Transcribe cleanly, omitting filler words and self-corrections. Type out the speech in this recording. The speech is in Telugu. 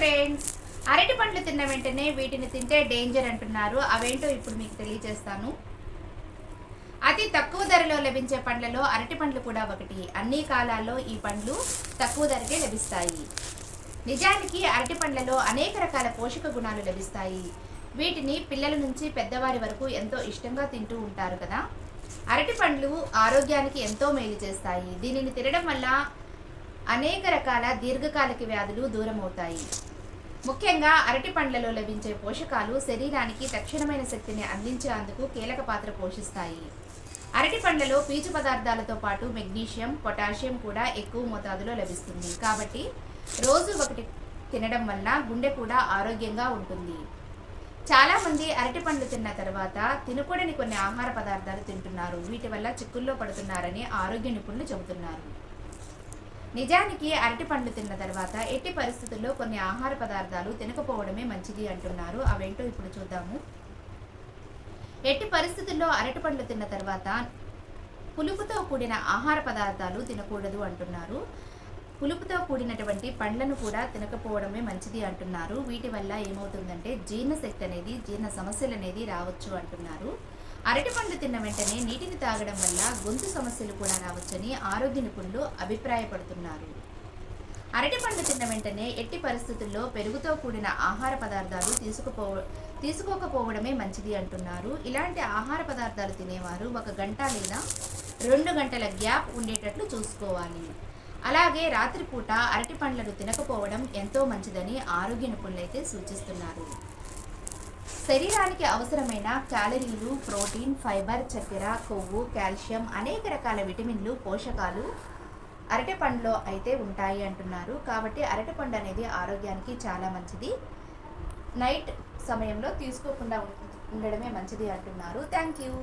ఫ్రెండ్స్, అరటి పండ్లు తిన్న వెంటనే వీటిని తింటే డేంజర్ అంటున్నారు. అవేంటో ఇప్పుడు మీకు తెలియజేస్తాను. అతి తక్కువ ధరలో లభించే పండ్లలో అరటి పండ్లు కూడా ఒకటి. అన్ని కాలాల్లో ఈ పండ్లు తక్కువ ధరకే లభిస్తాయి. నిజానికి అరటి పండ్లలో అనేక రకాల పోషక గుణాలు లభిస్తాయి. వీటిని పిల్లల నుంచి పెద్దవారి వరకు ఎంతో ఇష్టంగా తింటూ ఉంటారు కదా. అరటి పండ్లు ఆరోగ్యానికి ఎంతో మేలు చేస్తాయి. దీనిని తినడం వల్ల అనేక రకాల దీర్ఘకాలిక వ్యాధులు దూరం అవుతాయి. ముఖ్యంగా అరటి పండ్లలో లభించే పోషకాలు శరీరానికి తక్షణమైన శక్తిని అందించేందుకు కీలక పాత్ర పోషిస్తాయి. అరటి పండ్లలో పీచు పదార్థాలతో పాటు మెగ్నీషియం, పొటాషియం కూడా ఎక్కువ మోతాదులో లభిస్తుంది. కాబట్టి రోజు ఒకటి తినడం వల్ల గుండె కూడా ఆరోగ్యంగా ఉంటుంది. చాలామంది అరటి పండ్లు తిన్న తర్వాత తినకూడని కొన్ని ఆహార పదార్థాలు తింటున్నారు. వీటి వల్ల చిక్కుల్లో పడుతున్నారని ఆరోగ్య నిపుణులు చెబుతున్నారు. నిజానికి అరటి పండ్లు తిన్న తర్వాత ఎట్టి పరిస్థితుల్లో కొన్ని ఆహార పదార్థాలు తినకపోవడమే మంచిది అంటున్నారు. అవేంటో ఇప్పుడు చూద్దాము. ఎట్టి పరిస్థితుల్లో అరటి పండ్లు తిన్న తర్వాత పులుపుతో కూడిన ఆహార పదార్థాలు తినకూడదు అంటున్నారు. పులుపుతో కూడినటువంటి పండ్లను కూడా తినకపోవడమే మంచిది అంటున్నారు. వీటి వల్ల ఏమవుతుందంటే జీర్ణ సమస్యలు అనేది రావచ్చు అంటున్నారు. అరటి పండ్లు తిన్న వెంటనే నీటిని తాగడం వల్ల గొంతు సమస్యలు కూడా రావచ్చని ఆరోగ్య నిపుణులు అభిప్రాయపడుతున్నారు. అరటి పండ్లు తిన్న వెంటనే ఎట్టి పరిస్థితుల్లో పెరుగుతో కూడిన ఆహార పదార్థాలు తీసుకోకపోవడమే మంచిది అంటున్నారు. ఇలాంటి ఆహార పదార్థాలు తినేవారు 1 గంట లేదా 2 గంటల గ్యాప్ ఉండేటట్లు చూసుకోవాలి. అలాగే రాత్రిపూట అరటి పండ్లను తినకపోవడం ఎంతో మంచిదని ఆరోగ్య నిపుణులు అయితే సూచిస్తున్నారు. శరీరానికి అవసరమైన క్యాలరీలు, ప్రోటీన్, ఫైబర్, చక్కెర, కొవ్వు, కాల్షియం, అనేక రకాల విటమిన్లు, పోషకాలు అరటి పండులో అయితే ఉంటాయి అంటున్నారు. కాబట్టి అరటి పండు అనేది ఆరోగ్యానికి చాలా మంచిది. నైట్ సమయంలో తీసుకోకుండా ఉండడమే మంచిది అంటున్నారు. Thank you.